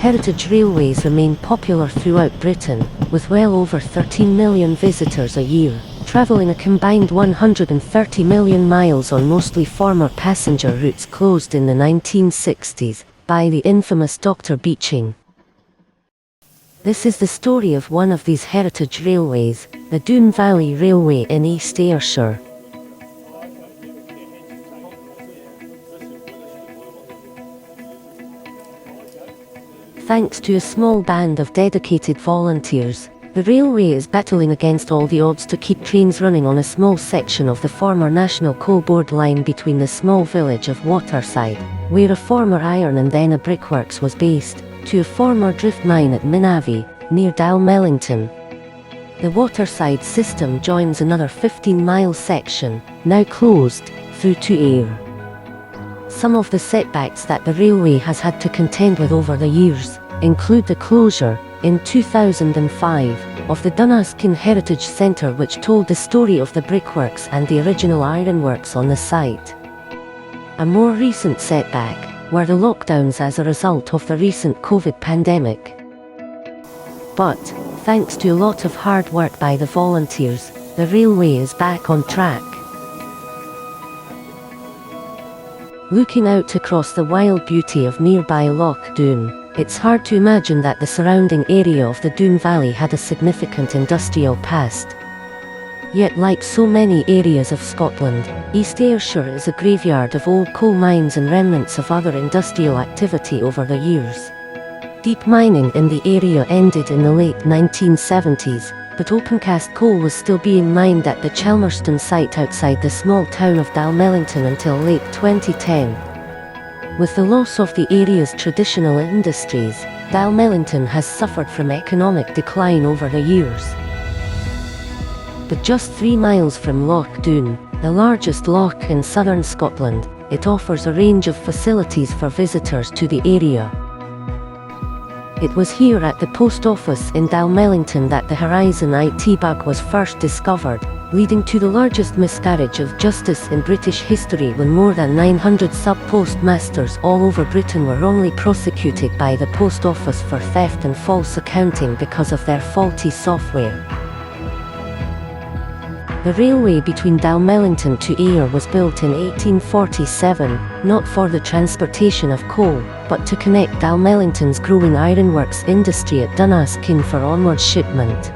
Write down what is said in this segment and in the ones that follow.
heritage railways remain popular throughout Britain, with well over 13 million visitors a year, travelling a combined 130 million miles on mostly former passenger routes closed in the 1960s by the infamous Dr. Beeching. This is the story of one of these heritage railways, the Doon Valley Railway in East Ayrshire. Thanks to a small band of dedicated volunteers, the railway is battling against all the odds to keep trains running on a small section of the former National Coal Board line between the small village of Waterside, where a former iron and then a brickworks was based, to a former drift mine at Minavie, near Dalmellington. The Waterside system joins another 15-mile section, now closed, through to Ayr. Some of the setbacks that the railway has had to contend with over the years include the closure, in 2005, of the Dunaskin Heritage Centre, which told the story of the brickworks and the original ironworks on the site. A more recent setback were the lockdowns as a result of the recent COVID pandemic. But, thanks to a lot of hard work by the volunteers, the railway is back on track. Looking out across the wild beauty of nearby Loch Doon, it's hard to imagine that the surrounding area of the Doon Valley had a significant industrial past. Yet, like so many areas of Scotland, East Ayrshire is a graveyard of old coal mines and remnants of other industrial activity over the years. Deep mining in the area ended in the late 1970s, but opencast coal was still being mined at the Chelmerston site outside the small town of Dalmellington until late 2010. With the loss of the area's traditional industries, Dalmellington has suffered from economic decline over the years. But just 3 miles from Loch Doon, the largest loch in southern Scotland, it offers a range of facilities for visitors to the area. It was here at the post office in Dalmellington that the Horizon IT bug was first discovered, leading to the largest miscarriage of justice in British history when more than 900 sub-postmasters all over Britain were wrongly prosecuted by the post office for theft and false accounting because of their faulty software. The railway between Dalmellington to Ayr was built in 1847, not for the transportation of coal, but to connect Dalmellington's growing ironworks industry at Dunaskin for onward shipment.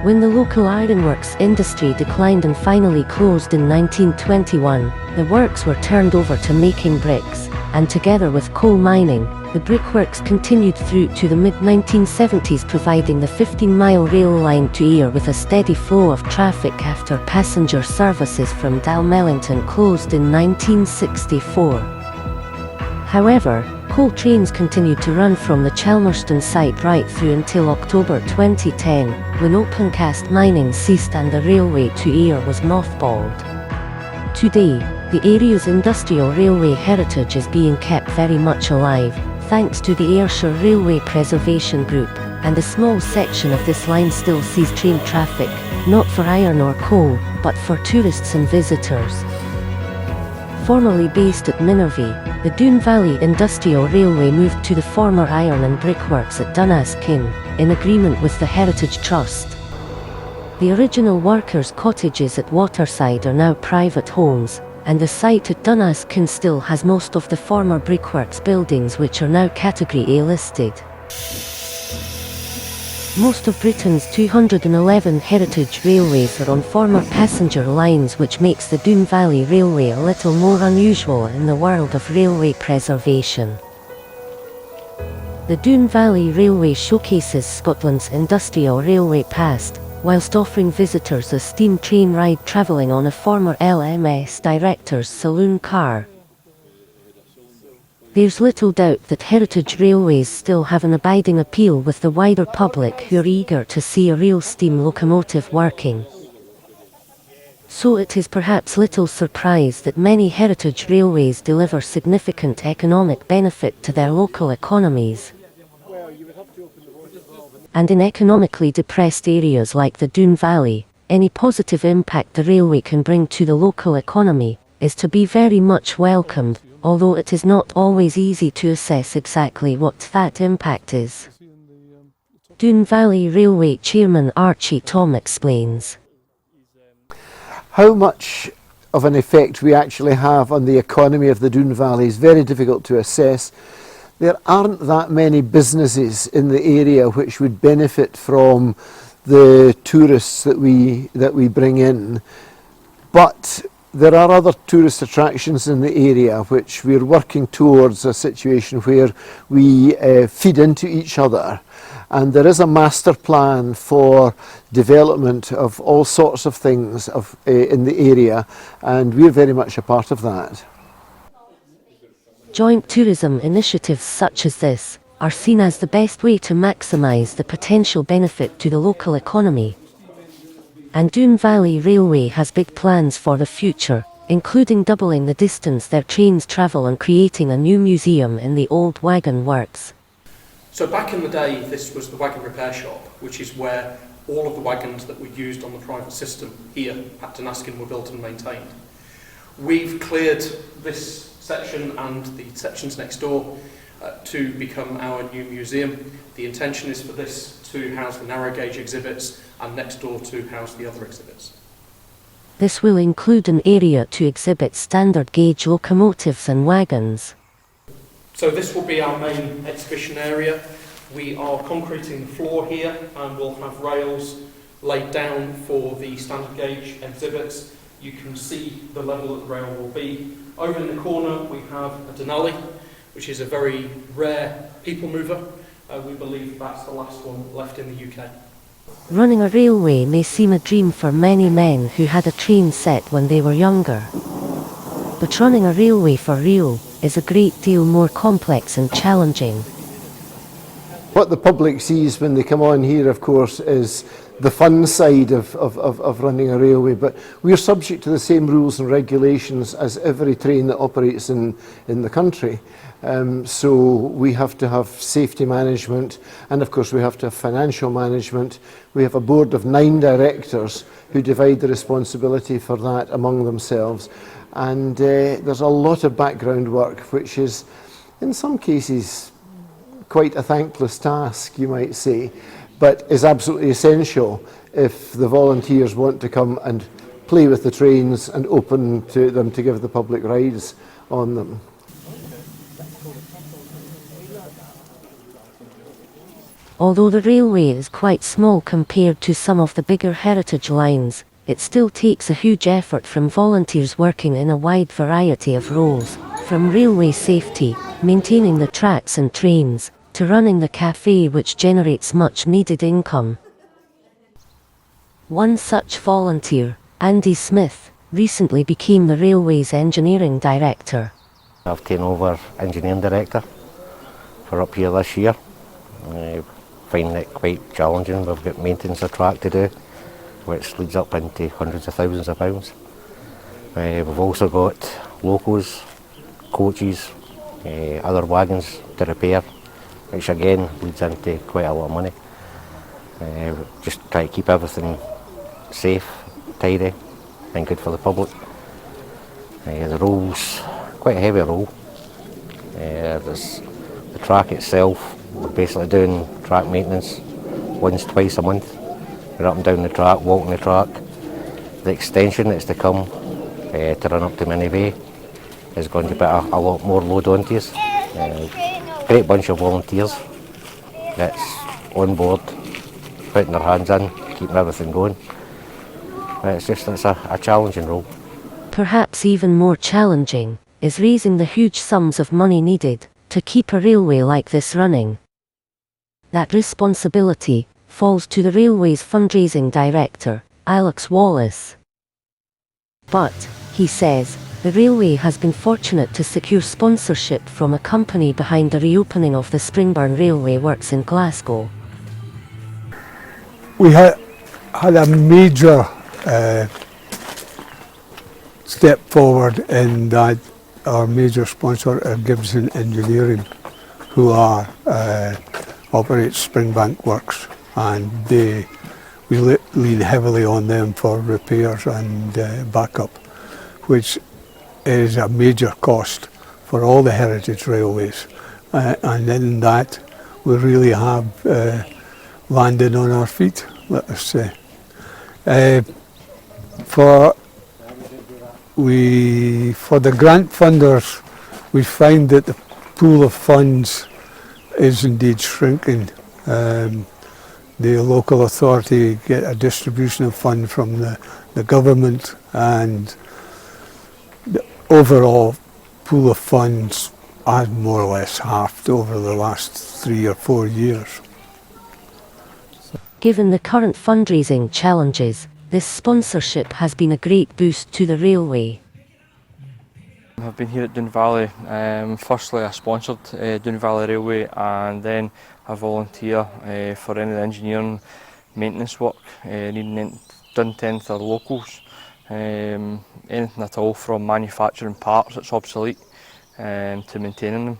When the local ironworks industry declined and finally closed in 1921, the works were turned over to making bricks, and together with coal mining, the brickworks continued through to the mid-1970s, providing the 15-mile rail line to Ayr with a steady flow of traffic after passenger services from Dalmellington closed in 1964. However, coal trains continued to run from the Chelmerston site right through until October 2010, when opencast mining ceased and the railway to Ayr was mothballed. Today, the area's industrial railway heritage is being kept very much alive, thanks to the Ayrshire Railway Preservation Group, and a small section of this line still sees train traffic, not for iron or coal, but for tourists and visitors. Formerly based at Minavie, the Doon Valley Industrial Railway moved to the former iron and brickworks at Dunaskin, in agreement with the Heritage Trust. The original workers' cottages at Waterside are now private homes, and the site at Dunaskin still has most of the former brickworks buildings, which are now Category A listed. Most of Britain's 211 heritage railways are on former passenger lines, which makes the Doon Valley Railway a little more unusual in the world of railway preservation. The Doon Valley Railway showcases Scotland's industrial railway past, whilst offering visitors a steam train ride travelling on a former LMS director's saloon car. There's little doubt that heritage railways still have an abiding appeal with the wider public, who are eager to see a real steam locomotive working. So it is perhaps little surprise that many heritage railways deliver significant economic benefit to their local economies. And in economically depressed areas like the Doon Valley, any positive impact the railway can bring to the local economy is to be very much welcomed, although it is not always easy to assess exactly what that impact is. Doon Valley Railway Chairman Archie Tom explains. How much of an effect we actually have on the economy of the Doon Valley is very difficult to assess. There aren't that many businesses in the area which would benefit from the tourists that we bring in, but there are other tourist attractions in the area which we're working towards a situation where we feed into each other. And there is a master plan for development of all sorts of things in the area, and we're very much a part of that. Joint tourism initiatives such as this are seen as the best way to maximise the potential benefit to the local economy. And Doon Valley Railway has big plans for the future, including doubling the distance their trains travel and creating a new museum in the old wagon works. So back in the day, this was the wagon repair shop, which is where all of the wagons that were used on the private system here at Dunaskin were built and maintained. We've cleared this section and the sections next door to become our new museum. The intention is for this to house the narrow gauge exhibits and next door to house the other exhibits. This will include an area to exhibit standard gauge locomotives and wagons. So this will be our main exhibition area. We are concreting the floor here and we'll have rails laid down for the standard gauge exhibits. You can see the level that the rail will be. Over in the corner we have a Denali, which is a very rare people mover. We believe that's the last one left in the UK. Running a railway may seem a dream for many men who had a train set when they were younger. But running a railway for real is a great deal more complex and challenging. What the public sees when they come on here, of course, is the fun side of running a railway, but we're subject to the same rules and regulations as every train that operates in the country. So we have to have safety management, and of course we have to have financial management. We have a board of 9 directors who divide the responsibility for that among themselves. And there's a lot of background work which is, in some cases, quite a thankless task, you might say, but is absolutely essential if the volunteers want to come and play with the trains and open to them to give the public rides on them. Although the railway is quite small compared to some of the bigger heritage lines, it still takes a huge effort from volunteers working in a wide variety of roles, from railway safety, maintaining the tracks and trains, to running the cafe which generates much needed income. One such volunteer, Andy Smith, recently became the railway's engineering director. I've taken over engineering director for up here this year. I find it quite challenging. We've got maintenance of track to do, which leads up into hundreds of thousands of pounds. We've also got locos, coaches, other wagons to repair, which again leads into quite a lot of money. Just try to keep everything safe, tidy and good for the public. The roll's quite a heavy roll. There's the track itself, we're basically doing track maintenance twice a month. We're up and down the track, walking the track. The extension that's to come to run up to Mini Bay is going to put a lot more load onto us. Great bunch of volunteers that's on board, putting their hands in, keeping everything going. It's a challenging role. Perhaps even more challenging is raising the huge sums of money needed to keep a railway like this running. That responsibility falls to the railway's fundraising director, Alex Wallace. But, he says, the railway has been fortunate to secure sponsorship from a company behind the reopening of the Springburn Railway Works in Glasgow. We had a major step forward in that our major sponsor are Gibson Engineering, who operate Springbank Works, and we lean heavily on them for repairs and backup, which is a major cost for all the heritage railways. And in that, we really have landed on our feet, let us say. For the grant funders, we find that the pool of funds is indeed shrinking. The local authority get a distribution of funds from the government, and the overall pool of funds has more or less halved over the last 3 or 4 years. Given the current fundraising challenges, this sponsorship has been a great boost to the railway. I've been here at Doon Valley. Firstly, I sponsored Doon Valley Railway, and then I volunteer for any of the engineering maintenance work needing done to the locals. Anything at all from manufacturing parts that's obsolete to maintaining them.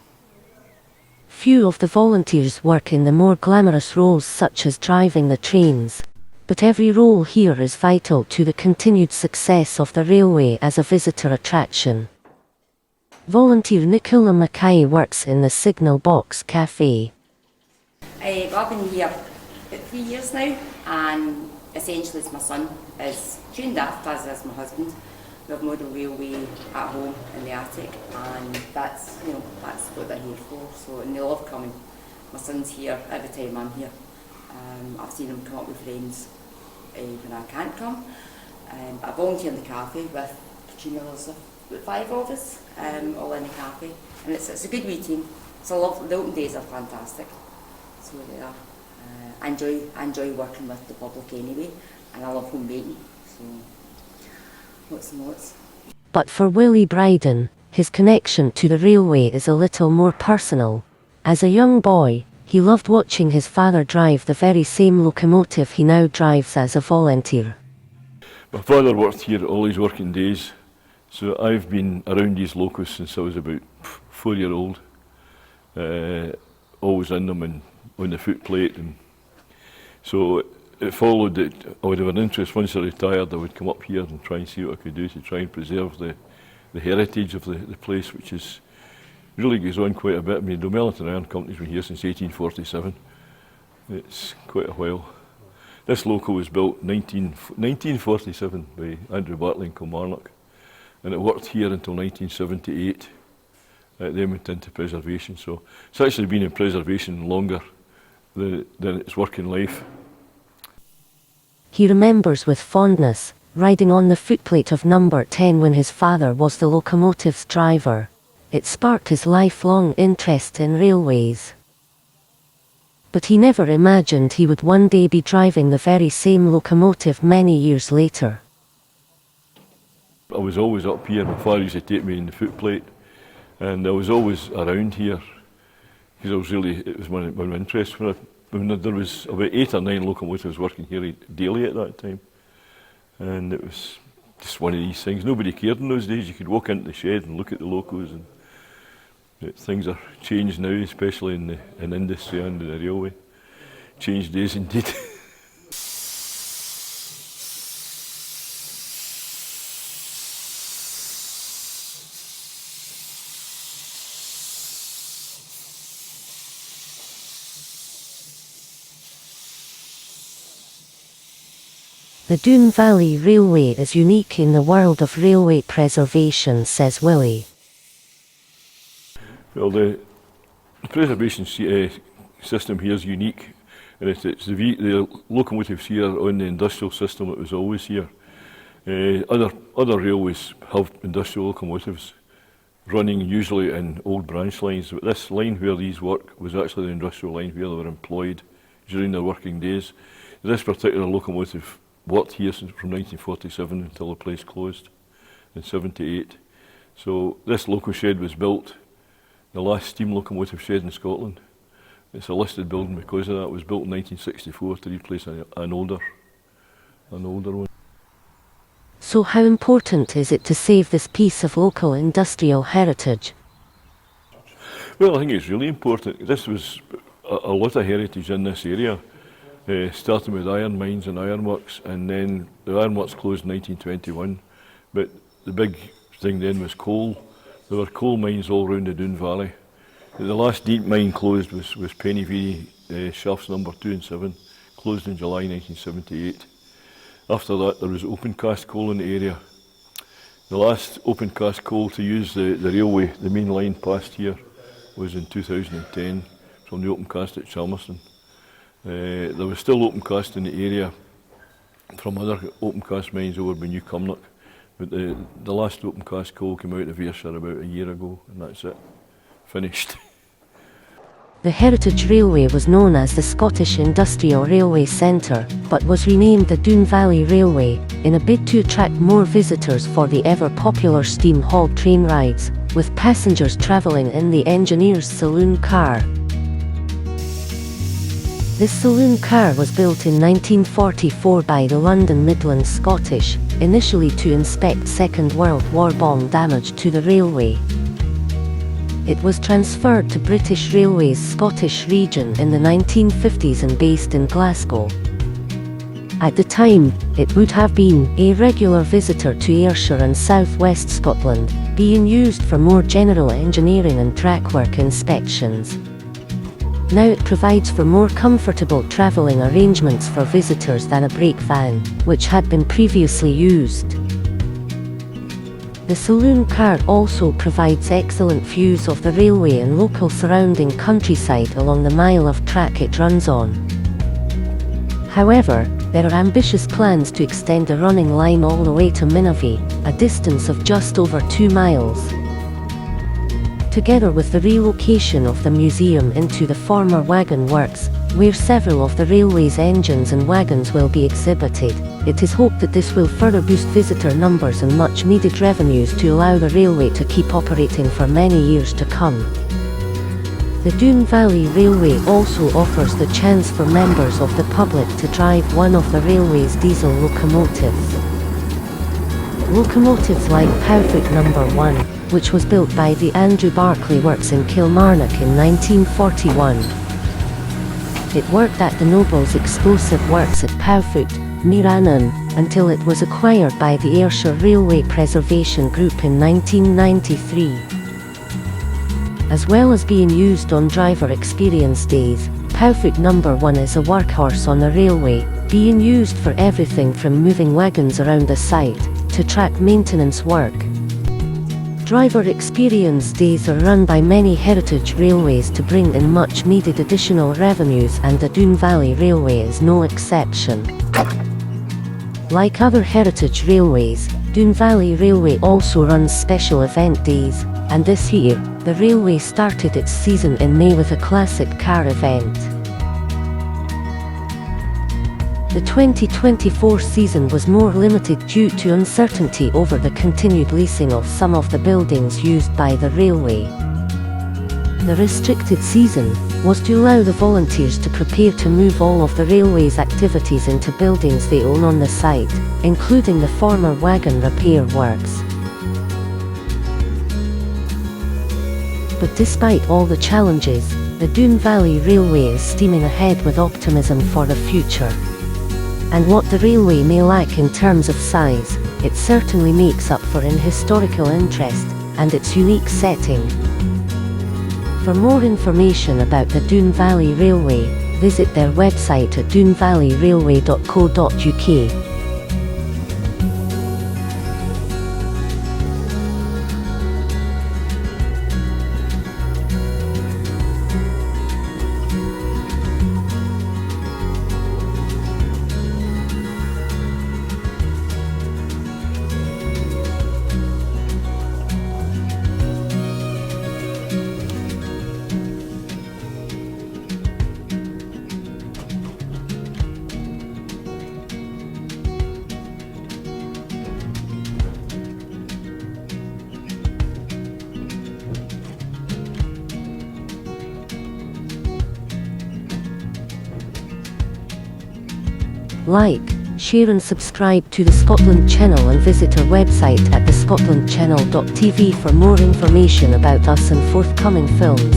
Few of the volunteers work in the more glamorous roles such as driving the trains, but every role here is vital to the continued success of the railway as a visitor attraction. Volunteer Nicola Mackay works in the Signal Box Cafe. I've been here about 3 years now, and essentially it's my son is tuned aft, as is my husband. We have model railway at home in the attic, and that's what they're here for. So, and they love coming. My son's here every time I'm here. I've seen him come up with friends when I can't come. But I volunteer in the cafe with Katrina Elizabeth. About 5 of us, all in the cafe, and it's a good wee team. The open days are fantastic. So they are. I enjoy working with the public anyway, and I love home baking. So lots and lots. But for Willie Bryden, his connection to the railway is a little more personal. As a young boy, he loved watching his father drive the very same locomotive he now drives as a volunteer. My father worked here all his working days. So I've been around these locos since I was about 4-year-old, always in them and on the footplate, and so it followed that I would have an interest. Once I retired, I would come up here and try and see what I could do to try and preserve the heritage of the place, which is really goes on quite a bit. I mean, the Mellington Iron Company's been here since 1847. It's quite a while. This loco was built 1947 by Andrew Bartley in Kilmarnock. And it worked here until 1978. Then went into preservation. So it's actually been in preservation longer than its working life. He remembers with fondness riding on the footplate of number 10 when his father was the locomotive's driver. It sparked his lifelong interest in railways. But he never imagined he would one day be driving the very same locomotive many years later. I was always up here. My father used to take me in the footplate, and I was always around here because it was one of my interests. When there was about 8 or 9 locomotives working here daily at that time, and it was just one of these things. Nobody cared in those days. You could walk into the shed and look at the locos, and things are changed now, especially in industry and in the railway. Changed days indeed. The Doon Valley Railway is unique in the world of railway preservation, says Willie. Well, the preservation system here is unique, and it's the locomotives here on the industrial system that was always here. Other railways have industrial locomotives running usually in old branch lines, but this line where these work was actually the industrial line where they were employed during their working days. This particular locomotive worked here from 1947 until the place closed in 78. So this loco shed was built, the last steam locomotive shed in Scotland. It's a listed building because of that. It was built in 1964 to replace an older one. So how important is it to save this piece of local industrial heritage? Well, I think it's really important. This was a lot of heritage in this area. Starting with iron mines and ironworks, and then the ironworks closed in 1921, but the big thing then was coal There were coal mines all round the Doon Valley. The last deep mine closed was Pennyvee Shafts number 2 and 7, closed in July 1978. After that there was open cast coal in the area. The last open cast coal to use the railway, the main line past here, was in 2010 from the open cast at Chalmerston. There was still open cast in the area from other open cast mines over by New Cumnock, but the last open cast coal came out of Ayrshire about a year ago, and that's it. Finished. The Heritage Railway was known as the Scottish Industrial Railway Centre, but was renamed the Doon Valley Railway, in a bid to attract more visitors for the ever-popular steam-hauled train rides, with passengers travelling in the engineer's saloon car. This saloon car was built in 1944 by the London Midland Scottish, initially to inspect Second World War bomb damage to the railway. It was transferred to British Railways Scottish region in the 1950s and based in Glasgow. At the time, it would have been a regular visitor to Ayrshire and South West Scotland, being used for more general engineering and track work inspections. Now it provides for more comfortable travelling arrangements for visitors than a brake van, which had been previously used. The saloon car also provides excellent views of the railway and local surrounding countryside along the mile of track it runs on. However, there are ambitious plans to extend the running line all the way to Minavie, a distance of just over 2 miles. Together with the relocation of the museum into the former wagon works, where several of the railway's engines and wagons will be exhibited, it is hoped that this will further boost visitor numbers and much needed revenues to allow the railway to keep operating for many years to come. The Doon Valley Railway also offers the chance for members of the public to drive one of the railway's diesel locomotives. Locomotives like Powfoot No. 1, which was built by the Andrew Barclay Works in Kilmarnock in 1941. It worked at the Nobles Explosive Works at Powfoot, near Annan, until it was acquired by the Ayrshire Railway Preservation Group in 1993. As well as being used on driver experience days, Powfoot No. 1 is a workhorse on the railway, being used for everything from moving wagons around the site, to track maintenance work. Driver experience days are run by many heritage railways to bring in much needed additional revenues, and the Doon Valley Railway is no exception. Like other heritage railways, Doon Valley Railway also runs special event days, and this year, the railway started its season in May with a classic car event. The 2024 season was more limited due to uncertainty over the continued leasing of some of the buildings used by the railway. The restricted season was to allow the volunteers to prepare to move all of the railway's activities into buildings they own on the site, including the former wagon repair works. But despite all the challenges, the Doon Valley Railway is steaming ahead with optimism for the future. And what the railway may lack in terms of size, it certainly makes up for in historical interest and its unique setting. For more information about the Doon Valley Railway, visit their website at doonvalleyrailway.co.uk. Like, share and subscribe to the Scotland channel and visit our website at thescotlandchannel.tv for more information about us and forthcoming films.